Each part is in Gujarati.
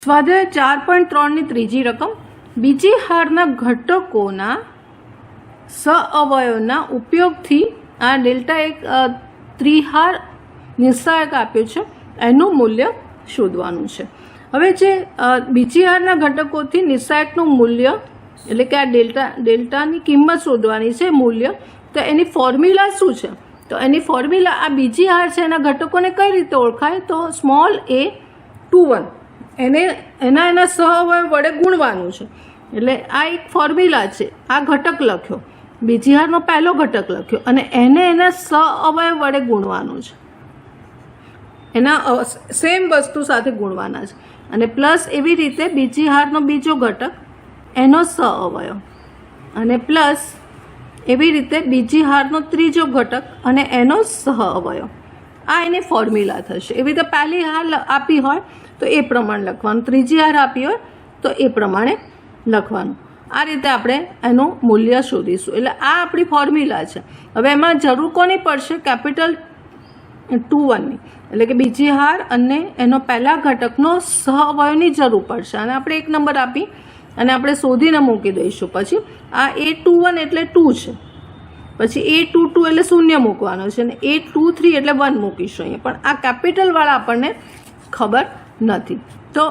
સ્વાધ્યાય 4.3 ત્રીજી રકમ બીજી હારના ઘટકોના સઅવયવના ઉપયોગથી આ ડેલ્ટા એક ત્રિહાર નિર્ણાયક આપ્યો છે એનું મૂલ્ય શોધવાનું છે। હવે જે બીજી હારના ઘટકોથી નિર્ણાયકનું મૂલ્ય એટલે કે આ ડેલ્ટાની કિંમત શોધવાની છે મૂલ્ય, તો એની ફોર્મ્યુલા શું છે? તો એની ફોર્મ્યુલા આ બીજી હાર છે એના ઘટકોને કઈ રીતે ઓળખાય? તો સ્મોલ a 21 એના સહઅવયવ વડે ગુણવાનું છે। એટલે આ એક ફોર્મ્યુલા છે। આ ઘટક લખ્યો, બીજી હારનો પહેલો ઘટક લખ્યો અને એને એના સહઅવયવ વડે ગુણવાનું છે, એના સેમ વસ્તુ સાથે ગુણવાના છે। અને પ્લસ એવી રીતે બીજી હારનો બીજો ઘટક એનો સહઅવયવ અને પ્લસ એવી રીતે બીજી હારનો ત્રીજો ઘટક અને એનો સહઅવયવ, આ એની ફોર્મ્યુલા થશે। એવી રીતે પહેલી હાર આપી હોય તો એ પ્રમાણે લખવાનું, ત્રીજી હાર આપી હોય તો એ પ્રમાણે લખવાનું। આ રીતે આપણે એનું મૂલ્ય શોધીશું। એટલે આ આપણી ફોર્મ્યુલા છે। હવે એમાં જરૂર કોની પડશે? કેપિટલ 21ની, એટલે કે બીજી હાર અને એનો પહેલા ઘટકનો સહઅવયવની જરૂર પડશે અને આપણે એક નંબર આપી અને આપણે શોધીને મૂકી દઈશું। પછી આ A21 એટલે 2 છે, પછી A22 એટલે 0 મૂકવાનો છે અને A23 એટલે 1 મૂકીશું અહીંયા, પણ આ કેપિટલવાળા આપણને ખબર નથી। તો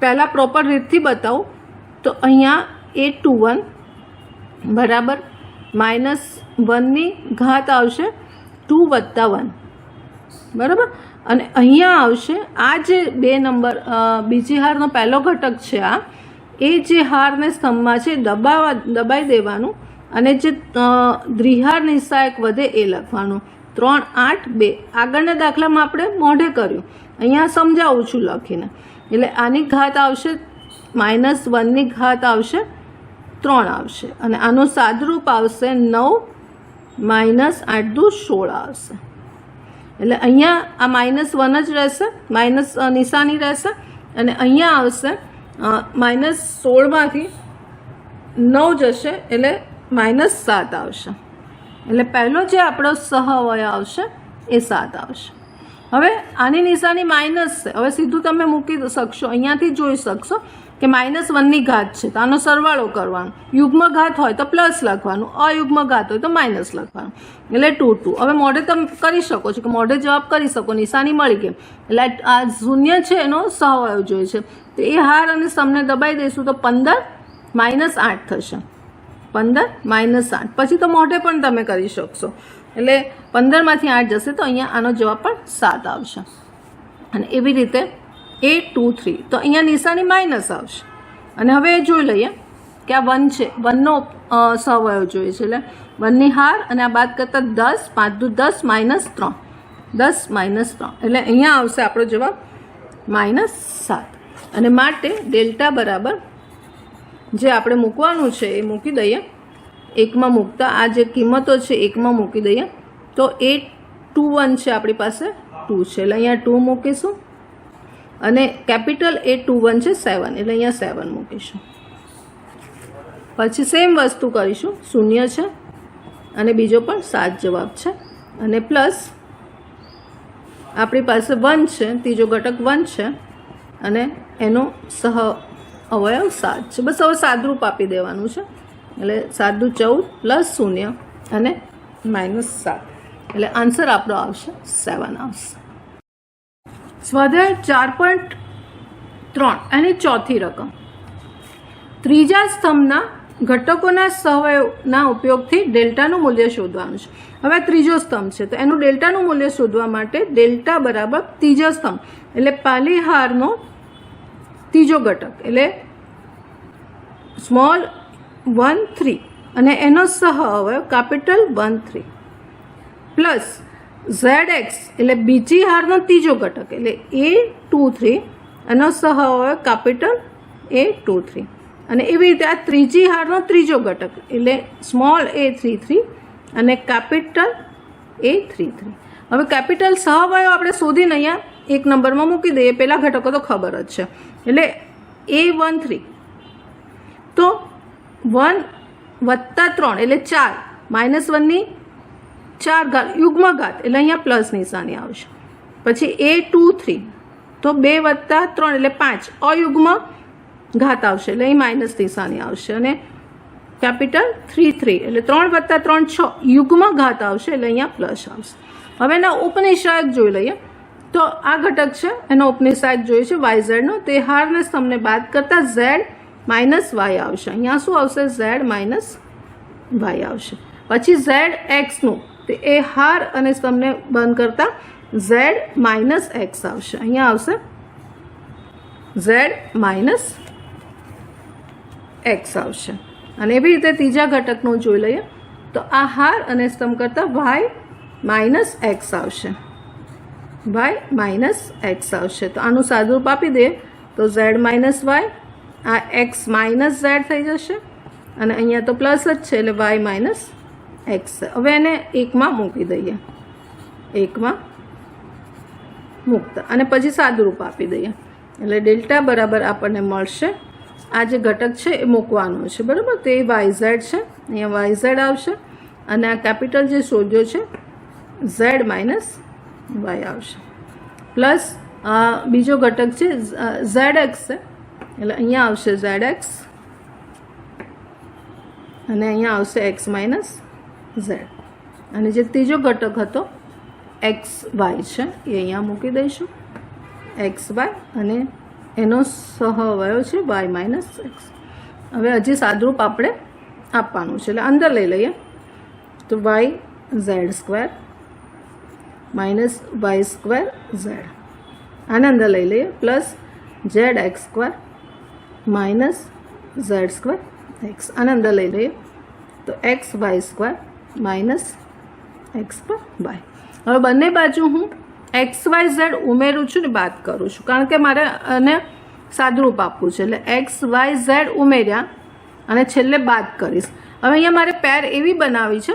પહેલાં પ્રોપર રીતથી બતાવું તો અહીંયા A21 બરાબર -1ની ઘાત આવશે 2 + 1 બરાબર, અને અહીંયા આવશે આ જે બે નંબર બીજી હારનો પહેલો ઘટક છે આ એ જે હારને સ્તંભમાં છે દબાઈ દેવાનું અને જે દ્વિહાર નિર્ણાયક વધે એ લખવાનું। 3, 8, 2 આગળના દાખલામાં આપણે મોઢે કર્યું, અહીંયા સમજાવું છું લખીને। એટલે આની ઘાત આવશે -1ની ઘાત આવશે 3 આવશે અને આનું સાદરૂપ આવશે 9 - 8 × 16 આવશે। એટલે અહીંયા આ -1 જ રહેશે, માઇનસ નિશાની રહેશે અને અહીંયા આવશે -16માંથી 9 જશે એટલે -7 આવશે। એટલે પહેલો જે આપણો સહઅવયવ આવશે એ 7 આવશે। હવે આની નિશાની માઇનસ છે, હવે સીધું તમે મૂકી શકશો, અહીંયાથી જોઈ શકશો કે -1ની ઘાત છે તો આનો સરવાળો કરવાનો, યુગ્મ ઘાત હોય તો પ્લસ લખવાનું, અયુગ્મ ઘાત હોય તો માઇનસ લખવાનું, એટલે 2 2। હવે મોઢે તમે કરી શકો છો કે મોઢે જવાબ કરી શકો, નિશાની મળી ગઈ। એટલે આ 0 છે એનો સહઅવયવ જોઈએ છે તો એ હાર અને સ્તંભને દબાઈ દઈશું તો 15 - 8 થશે, 15 - 8। પછી તો મોઢે પણ તમે કરી શકશો, એટલે 15માંથી 8 જશે તો અહીંયા આનો જવાબ પણ 7 આવશે। અને એવી રીતે A23 તો અહીંયા નિશાની માઇનસ આવશે। અને હવે એ જોઈ લઈએ કે આ 1 છે, 1નો સહઅવયવ જોઈએ છે, એટલે 1ની હાર અને આ બાદ કરતાં 10, 5 × 10 - 3, 10 - 3 એટલે અહીંયા આવશે આપણો જવાબ -7। અને માટે ડેલ્ટા બરાબર જે આપણે મૂકવાનું છે એ મૂકી દઈએ, એકમાં મૂકતા આ જે કિંમતો છે એકમાં મૂકી દઈએ તો A21 છે આપણી પાસે 2 છે એટલે અહીંયા 2 મૂકીશું અને કેપિટલ A21 છે 7 એટલે અહીંયા 7 મૂકીશું। પછી સેમ વસ્તુ કરીશું, 0 છે અને બીજો પણ 7 જવાબ છે અને પ્લસ આપણી પાસે 1 છે, ત્રીજો ઘટક 1 છે અને એનો સહઅવયવ 7 છે। બસ હવે સાદરૂપ આપી દેવાનું છે, એટલે 7 × 14 + 0 અને -7 એટલે આન્સર આપણો આવશે 7 આવશે। સ્વાધ્યાય 4.3 એની ચોથી રકમ ત્રીજા સ્તંભના ઘટકોના સહઅવયવના ઉપયોગથી ડેલ્ટાનું મૂલ્ય શોધવાનું છે। હવે ત્રીજો સ્તંભ છે તો એનું ડેલ્ટાનું મૂલ્ય શોધવા માટે ડેલ્ટા બરાબર ત્રીજો સ્તંભ એટલે પહેલી હારનો ત્રીજો ઘટક એટલે સ્મોલ 1 3 અને એનો સહઅવયવ કેપિટલ 1 3 પ્લસ ZX એટલે બીજી હારનો ત્રીજો ઘટક એટલે A23 એનો સહઅવયવ કેપિટલ A23 અને એવી રીતે આ ત્રીજી હારનો ત્રીજો ઘટક એટલે સ્મોલ a33 અને કેપિટલ A33। હવે કેપિટલ સહઅવયવ આપણે શોધીને અહીંયા એક નંબરમાં મૂકી દઈએ, પહેલા ઘટકો તો ખબર જ છે એટલે A13 તો 1 + 3 એટલે 4 -1ની 4 ઘાત યુગ્મ ઘાત એટલે અહીંયા પ્લસ નિશાની આવશે। પછી A23 તો 2 + 3 એટલે 5 અયુગ્મ ઘાત આવશે એટલે અહીં માઇનસ નિશાની આવશે અને કેપિટલ 3 એટલે 3 + 3 6 યુગ્મ ઘાત આવશે એટલે અહીંયા પ્લસ આવશે. હવે એના ઉપનિષાયક જોઈ લઈએ. તો આ ઘટક છે એનો ઉપનિષાયક જોઈએ છે YZ નો. તે હારને સ્તંભને બાદ કરતાં Z - y આવશે. અહીંયા શું આવશે? Z - y આવશે. પછી ZX નું એ હાર અને સ્તંભને બંધ કરતાં Z - x આવશે. અહીંયા આવશે Z - x આવશે. અને એવી રીતે ત્રીજા ઘટકનું જોઈ લઈએ. તો આ હાર અને સ્તંભ કરતાં Y - x આવશે. Y - x આવશે. તો આનું સાદુરૂપ આપી દઈએ તો Z - y, આ x - z થઈ જશે અને અહીંયા તો પ્લસ જ છે એટલે Y - x. હવે એને 1માં મૂકી દઈએ. 1માં મૂકતા અને પછી સાદુરૂપ આપી દઈએ એટલે ડેલ્ટા બરાબર આપણને મળશે. આ જે ઘટક છે એ મૂકવાનો છે, બરાબર. તો એ YZ છે, અહીંયા YZ આવશે અને આ કેપિટલ જે શોધ્યો છે Z - y આવશે. પ્લસ બીજો ઘટક છે ZX છે એટલે અહીંયા આવશે ZX અને અહીંયા આવશે x - z. અને જે ત્રીજો ઘટક હતો XY છે એ અહીંયા મૂકી દઈશું. XY અને એનો સહઅવયવ છે Y - x. હવે હજી સાદુરૂપ આપણે આપવાનું છે એટલે અંદર લઈ લઈએ તો YZ² - y² z. આને અંદર લઈ લઈએ પ્લસ ZX² - z² x. આને અંદર લઈ લઈએ તો XY² - x/y. હવે બંને બાજુ હું XYZ ઉમેરું છું ને બાદ કરું છું કારણ કે મારે આને સાદુરૂપ આપવું છે એટલે XYZ ઉમેર્યા અને છેલ્લે બાદ કરીશ. હવે અહીંયા મારે પેર એવી બનાવી છે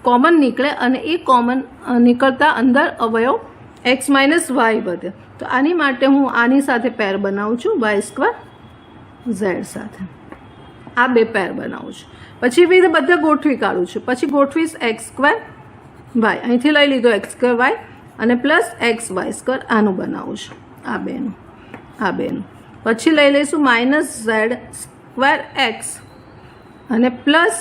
કોમન નીકળે અને એ કોમન નીકળતા અંદર અવયવ x - y વધે. તો આની માટે હું આની સાથે પેર બનાવું છું Y² z સાથે. આ બે પેર બનાવું છું. પછી એવી રીતે બધા ગોઠવી કાઢું છું. પછી ગોઠવીશ x² y, અહીંથી લઈ લીધો x² y અને પ્લસ XY² આનું બનાવું છું. આ બેનું પછી લઈ લઈશું -z² x અને પ્લસ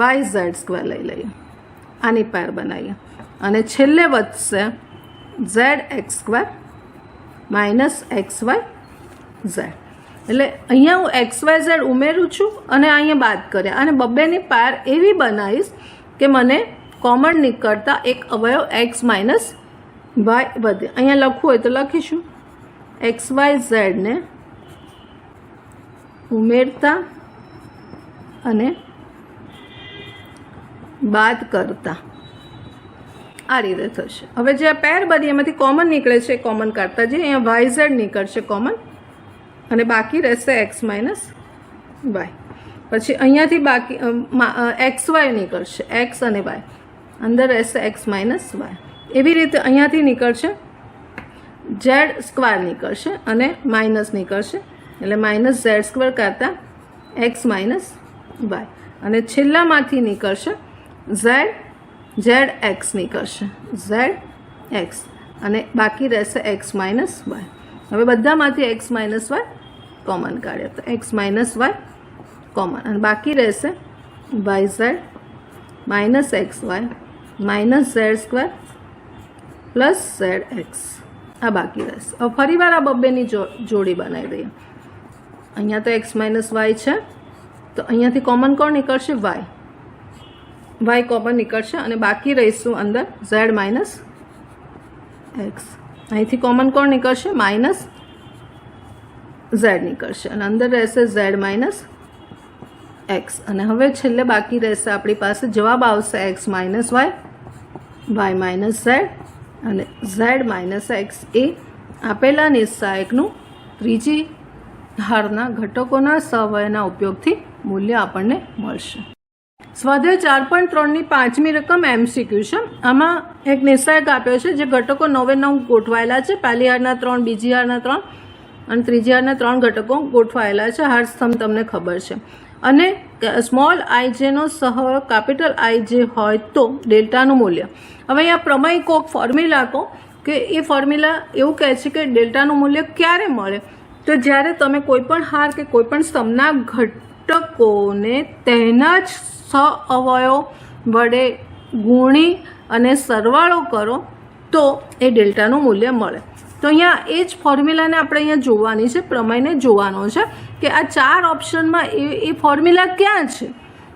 YZ² લઈ લઈએ. આની પેર બનાવીએ અને છેલ્લે વધશે ZX² - XYZ. એટલે અહીંયા હું XYZ ઉમેરું છું અને અહીંયા બાદ કર્યા અને બબ્બેની પેર એવી બનાવીશ કે મને કોમન નીકળતા એક અવયવ x - y વધે. અહીંયા લખવું હોય તો લખીશું XYZ ને ઉમેરતા અને બાદ કરતા આ રીતે થશે. હવે જે આ પેર બની એમાંથી કોમન નીકળે છે કોમન કાઢતા જઈએ. અહીંયા YZ નીકળશે કોમન અને બાકી રહેશે x - y. પછી અહીંયાથી બાકી XY નીકળશે, x અને y અંદર રહેશે x - y. એવી રીતે અહીંયાથી નીકળશે Z² નીકળશે અને માઇનસ નીકળશે એટલે -z² કાઢતા x - y અને છેલ્લામાંથી નીકળશે ZX નીકળશે, ZX અને બાકી રહેશે x - y. હવે બધામાંથી x - y કોમન કાઢ્યા તો x - y કોમન અને બાકી રહેશે YZ -xy -z² plus ZX. આ બાકી રહેશે. હવે ફરીવાર આ બબ્બેની જોડી બનાવી દઈએ. અહીંયા તો x - y છે તો અહીંયાથી કોમન કોણ નીકળશે? y કોમન નીકળશે અને બાકી રહીશું અંદર z - x. અહીંથી કોમન કોણ નીકળશે? -z નીકળશે અને અંદર રહેશે z - x. અને હવે છેલ્લે બાકી રહેશે આપણી પાસે જવાબ આવશે x - y y - z અને z - x એ આપેલા નિસ્સાયકનું ત્રીજી હારના ઘટકોના સહવયના ઉપયોગથી મૂલ્ય આપણને મળશે. સ્વાધ્યાય 4.3ની 5મી રકમ MCQ છે. આમાં એક નિસ્સાયક આપ્યો છે જે ઘટકો 9 એ 9 ગોઠવાયેલા છે. પહેલી હારના 3, બીજી હારના 3 અને ત્રીજી હારના 3 ઘટકો ગોઠવાયેલા છે. હાર સ્તંભ તમને ખબર છે અને સ્મોલ ij નો સહવયવ કેપિટલ IJ હોય તો ડેલ્ટાનું મૂલ્ય. હવે અહીંયા પ્રમેય કોક ફોર્મ્યુલા કો કે એ ફોર્મ્યુલા એવું કહે છે કે ડેલ્ટાનું મૂલ્ય ક્યારે મળે, તો જ્યારે તમે કોઈપણ હાર કે કોઈપણ સ્તંભના ઘટકોને તેના જ સહઅવયવ વડે ગુણી અને સરવાળો કરો તો એ ડેલ્ટાનું મૂલ્ય મળે. તો અહીંયા એ જ ફોર્મ્યુલાને આપણે અહીંયા જોવાની છે, પ્રમેયને જોવાનો છે કે આ 4 ઓપ્શનમાં એ ફોર્મ્યુલા ક્યાં છે.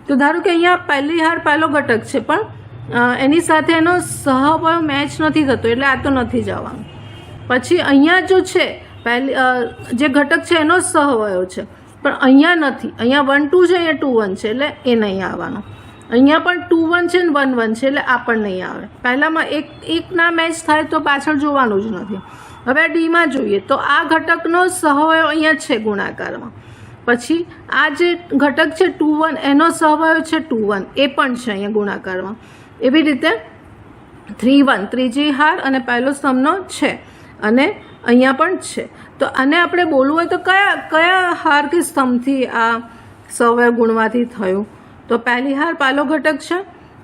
તો ધારો કે અહીંયા પહેલી હાર પહેલો ઘટક છે પણ એની સાથે એનો સહઅવયવ મેચ નથી થતો એટલે આ તો નથી જવાનું. પછી અહીંયા જો છે પહેલી જે ઘટક છે એનો સહઅવયવ છે પણ અહીંયા નથી, અહીંયા 1 2 છે, અહીંયા 2 1 છે એટલે એ નહીં આવવાનો. અહીંયા પણ 2 1 છે ને 1 1 છે એટલે આ પણ નહીં આવે. પહેલામાં એક ના મેચ થાય તો પાછળ જોવાનું જ નથી. હવે ડીમાં જોઈએ તો આ ઘટકનો સહઅવયવ અહીંયા છે ગુણાકારમાં, પછી આ જે ઘટક છે 2 1 એનો સહઅવયવ છે 2 1 એ પણ છે અહીંયા ગુણાકારમાં. એવી રીતે 3 1 ત્રીજી હાર અને પહેલો સ્તંભનો છે અને અહીંયા પણ છે. તો આને આપણે બોલવું હોય તો કયા હાર કે સ્તંભથી આ સહઅવયવ ગુણવાથી થયું, તો પહેલી હાર પહેલો ઘટક છે,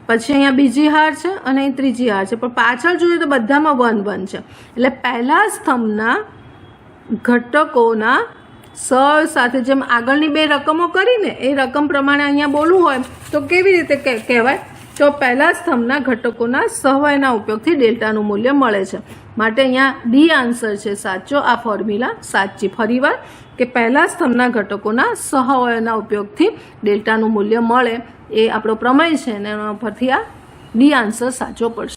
પછી અહીંયા બીજી હાર છે અને અહીં ત્રીજી હાર છે, પણ પાછળ જોઈએ તો બધામાં 1 1 છે એટલે પહેલા સ્તંભના ઘટકોના સહઅવયવ સાથે જેમ આગળની 2 રકમો કરીને એ રકમ પ્રમાણે અહીંયા બોલવું હોય તો કેવી રીતે કહેવાય, તો પહેલા સ્તંભના ઘટકોના સહઅવયવના ઉપયોગથી ડેલ્ટાનું મૂલ્ય મળે છે. માટે અહીંયા ડી આન્સર છે સાચો. આ ફોર્મ્યુલા સાચી. ફરીવાર કે પહેલા સ્તંભના ઘટકોના સહઅવયવના ઉપયોગથી ડેલ્ટાનું મૂલ્ય મળે એ આપણો પ્રમેય છે અને એના પરથી આ ડી આન્સર સાચો પડશે.